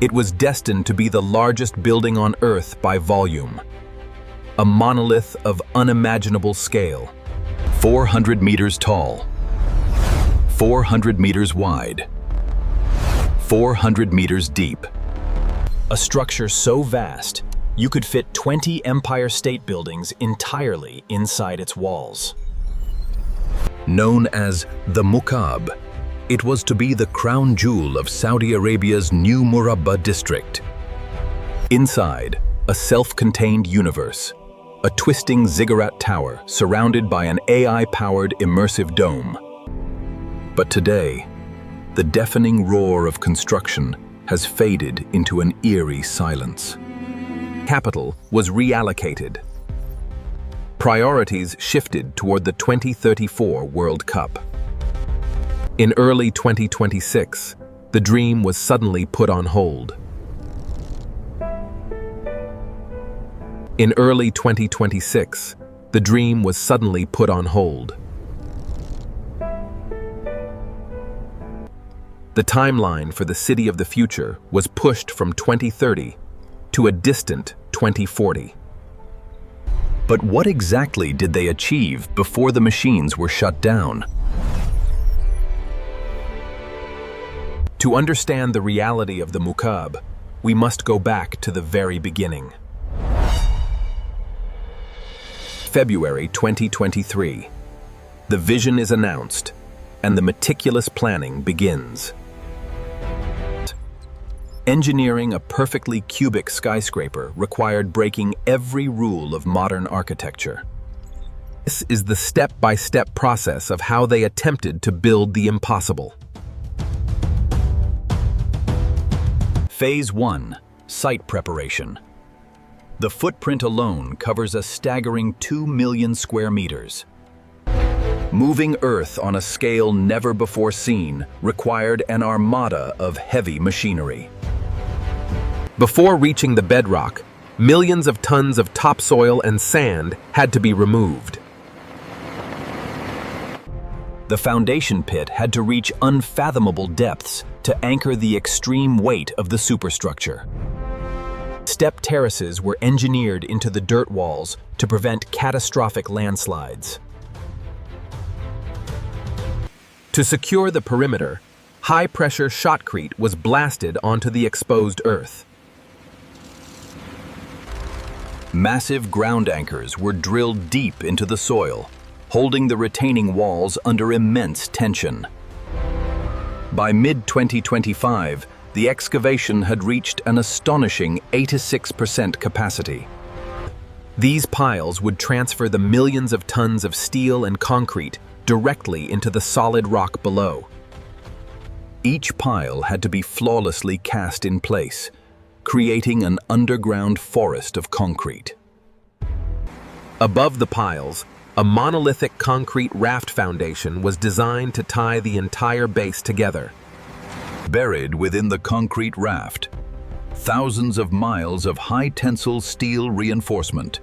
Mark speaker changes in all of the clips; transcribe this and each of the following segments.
Speaker 1: It was destined to be the largest building on Earth by volume. A monolith of unimaginable scale. 400 meters tall. 400 meters wide. 400 meters deep. A structure so vast, you could fit 20 Empire State Buildings entirely inside its walls. Known as the Mukaab, it was to be the crown jewel of Saudi Arabia's new Murabba district. Inside, a self-contained universe, a twisting ziggurat tower surrounded by an AI-powered immersive dome. But today, the deafening roar of construction has faded into an eerie silence. Capital was reallocated. Priorities shifted toward the 2034 World Cup. In early 2026, the dream was suddenly put on hold. In early 2026, the dream was suddenly put on hold. The timeline for the city of the future was pushed from 2030 to a distant 2040. But what exactly did they achieve before the machines were shut down? To understand the reality of the Mukaab, we must go back to the very beginning. February 2023. The vision is announced, and the meticulous planning begins. Engineering a perfectly cubic skyscraper required breaking every rule of modern architecture. This is the step-by-step process of how they attempted to build the impossible. Phase 1. Site preparation. The footprint alone covers a staggering 2 million square meters. Moving Earth on a scale never before seen required an armada of heavy machinery. Before reaching the bedrock, millions of tons of topsoil and sand had to be removed. The foundation pit had to reach unfathomable depths to anchor the extreme weight of the superstructure. Step terraces were engineered into the dirt walls to prevent catastrophic landslides. To secure the perimeter, high-pressure shotcrete was blasted onto the exposed earth. Massive ground anchors were drilled deep into the soil, holding the retaining walls under immense tension. By mid-2025, the excavation had reached an astonishing 86% capacity. These piles would transfer the millions of tons of steel and concrete directly into the solid rock below. Each pile had to be flawlessly cast in place, creating an underground forest of concrete. Above the piles, a monolithic concrete raft foundation was designed to tie the entire base together. Buried within the concrete raft, thousands of miles of high-tensile steel reinforcement.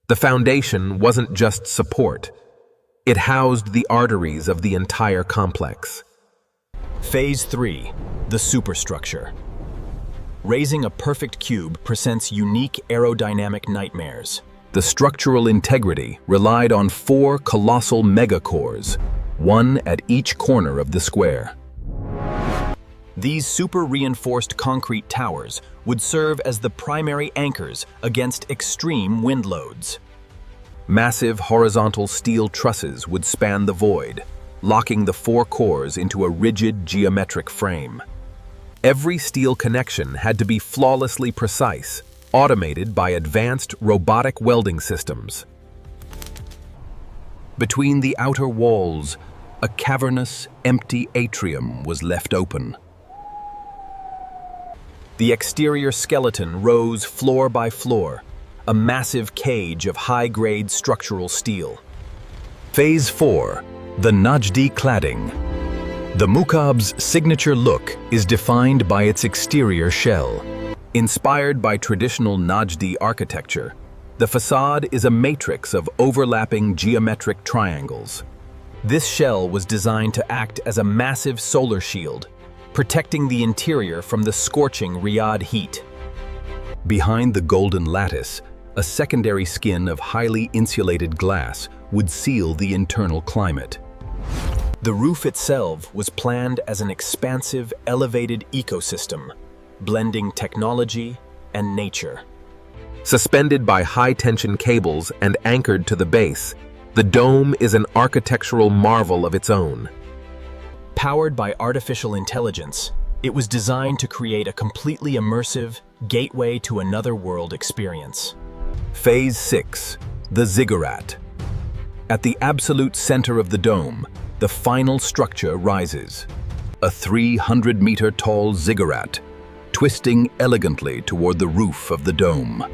Speaker 1: The foundation wasn't just support. It housed the arteries of the entire complex. Phase 3. The superstructure. Raising a perfect cube presents unique aerodynamic nightmares. The structural integrity relied on 4 colossal megacores, one at each corner of the square. These super-reinforced concrete towers would serve as the primary anchors against extreme wind loads. Massive horizontal steel trusses would span the void, locking the 4 cores into a rigid geometric frame. Every steel connection had to be flawlessly precise, automated by advanced robotic welding systems. Between the outer walls, a cavernous, empty atrium was left open. The exterior skeleton rose floor by floor, a massive cage of high-grade structural steel. Phase 4. The Najdi cladding. The Mukaab's signature look is defined by its exterior shell. Inspired by traditional Najdi architecture, the facade is a matrix of overlapping geometric triangles. This shell was designed to act as a massive solar shield, protecting the interior from the scorching Riyadh heat. Behind the golden lattice, a secondary skin of highly insulated glass would seal the internal climate. The roof itself was planned as an expansive, elevated ecosystem, blending technology and nature. Suspended by high-tension cables and anchored to the base, the dome is an architectural marvel of its own. Powered by artificial intelligence, it was designed to create a completely immersive gateway to another world experience. Phase 6, the ziggurat. At the absolute center of the dome, the final structure rises. A 300-meter-tall ziggurat, twisting elegantly toward the roof of the dome.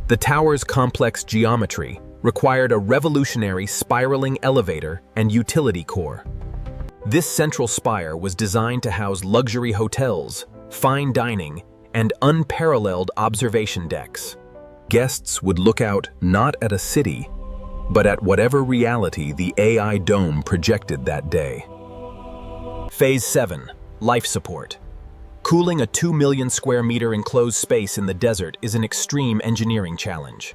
Speaker 1: The tower's complex geometry required a revolutionary spiraling elevator and utility core. This central spire was designed to house luxury hotels, fine dining, and unparalleled observation decks. Guests would look out not at a city, but at whatever reality the AI dome projected that day. Phase 7, life support. Cooling a 2 million square meter enclosed space in the desert is an extreme engineering challenge.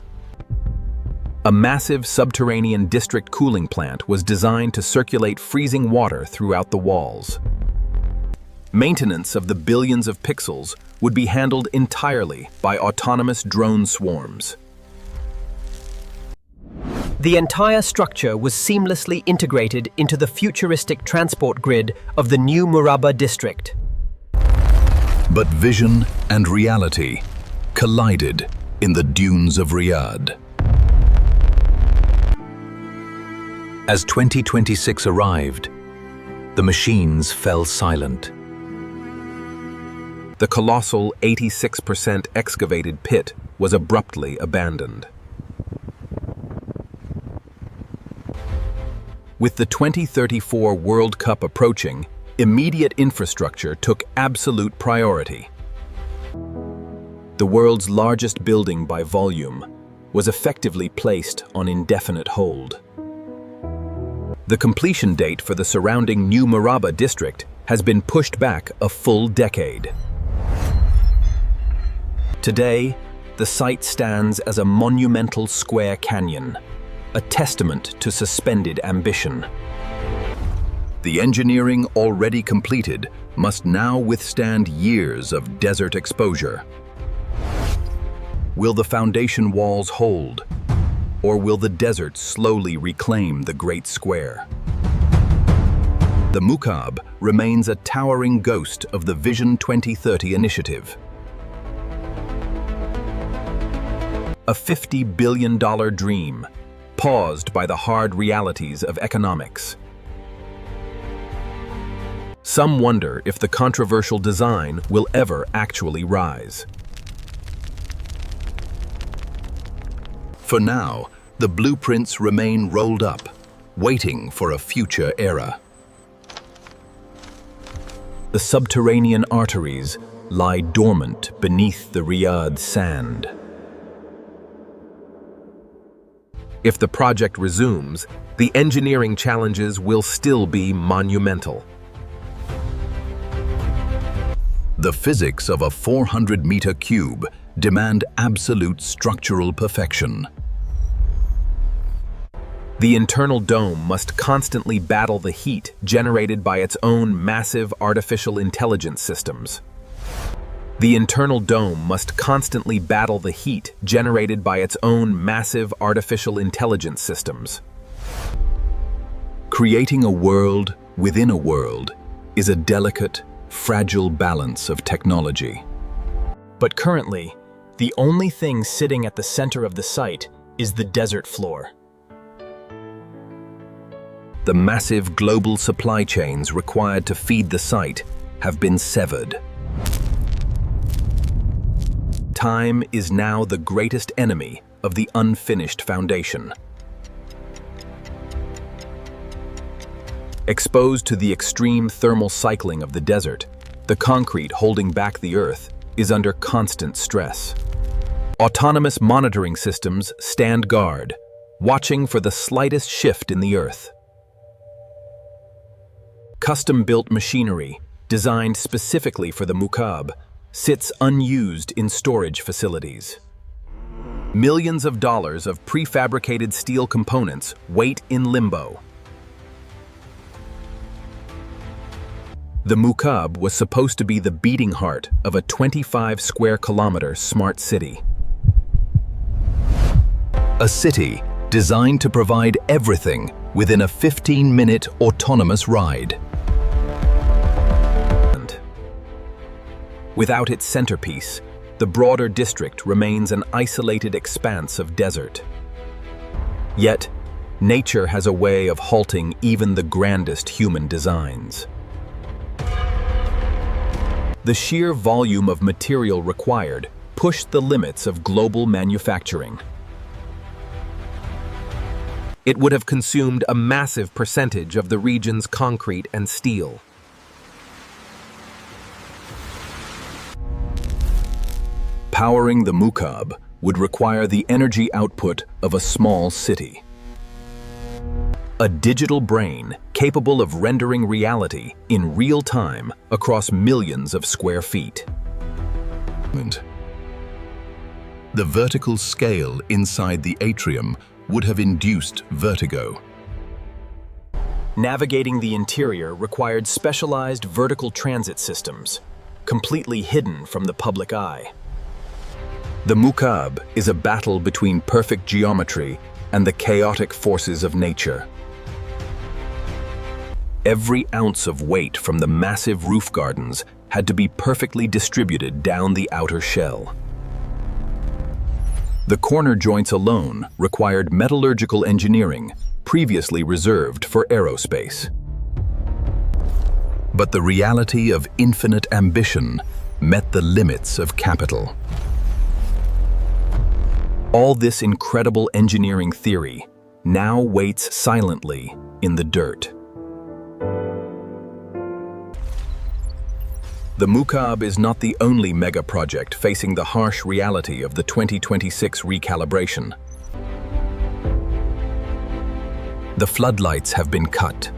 Speaker 1: A massive subterranean district cooling plant was designed to circulate freezing water throughout the walls. Maintenance of the billions of pixels would be handled entirely by autonomous drone swarms.
Speaker 2: The entire structure was seamlessly integrated into the futuristic transport grid of the new Murabba district.
Speaker 1: But vision and reality collided in the dunes of Riyadh. As 2026 arrived, the machines fell silent. The colossal 86% excavated pit was abruptly abandoned. With the 2034 World Cup approaching, immediate infrastructure took absolute priority. The world's largest building by volume was effectively placed on indefinite hold. The completion date for the surrounding new Murabba district has been pushed back a full decade. Today, the site stands as a monumental square canyon, a testament to suspended ambition. The engineering already completed must now withstand years of desert exposure. Will the foundation walls hold, or will the desert slowly reclaim the Great Square? The Mukaab remains a towering ghost of the Vision 2030 initiative. A $50 billion dream, paused by the hard realities of economics. Some wonder if the controversial design will ever actually rise. For now, the blueprints remain rolled up, waiting for a future era. The subterranean arteries lie dormant beneath the Riyadh sand. If the project resumes, the engineering challenges will still be monumental. The physics of a 400-meter cube demand absolute structural perfection. The internal dome must constantly battle the heat generated by its own massive artificial intelligence systems. The internal dome must constantly battle the heat generated by its own massive artificial intelligence systems. Creating a world within a world is a delicate, fragile balance of technology. But currently, the only thing sitting at the center of the site is the desert floor. The massive global supply chains required to feed the site have been severed. Time is now the greatest enemy of the unfinished foundation. Exposed to the extreme thermal cycling of the desert, the concrete holding back the earth is under constant stress. Autonomous monitoring systems stand guard, watching for the slightest shift in the earth. Custom-built machinery, designed specifically for the Mukaab, sits unused in storage facilities. Millions of dollars of prefabricated steel components wait in limbo. The Mukaab was supposed to be the beating heart of a 25-square-kilometer smart city. A city designed to provide everything within a 15-minute autonomous ride. Without its centerpiece, the broader district remains an isolated expanse of desert. Yet, nature has a way of halting even the grandest human designs. The sheer volume of material required pushed the limits of global manufacturing. It would have consumed a massive percentage of the region's concrete and steel. Powering the Mukaab would require the energy output of a small city. A digital brain capable of rendering reality in real time across millions of square feet. The vertical scale inside the atrium would have induced vertigo. Navigating the interior required specialized vertical transit systems, completely hidden from the public eye. The Mukaab is a battle between perfect geometry and the chaotic forces of nature. Every ounce of weight from the massive roof gardens had to be perfectly distributed down the outer shell. The corner joints alone required metallurgical engineering, previously reserved for aerospace. But the reality of infinite ambition met the limits of capital. All this incredible engineering theory now waits silently in the dirt. The Mukaab is not the only megaproject facing the harsh reality of the 2026 recalibration. The floodlights have been cut.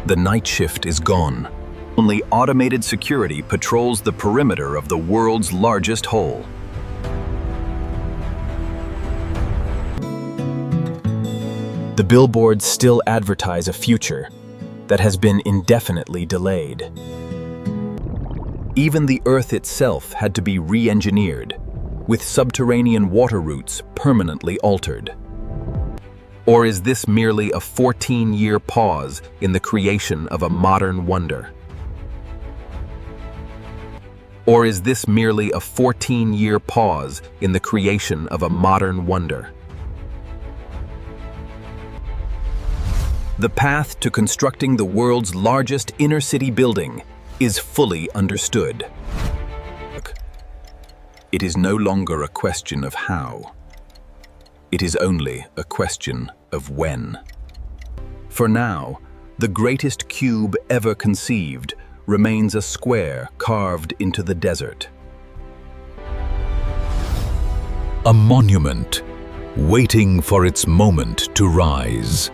Speaker 1: The night shift is gone. Only automated security patrols the perimeter of the world's largest hole. The billboards still advertise a future that has been indefinitely delayed. Even the Earth itself had to be re-engineered, with subterranean water routes permanently altered. Or is this merely a 14-year pause in the creation of a modern wonder? Or is this merely a 14-year pause in the creation of a modern wonder? The path to constructing the world's largest inner-city building is fully understood. It is no longer a question of how. It is only a question of when. For now, the greatest cube ever conceived remains a square carved into the desert. A monument waiting for its moment to rise.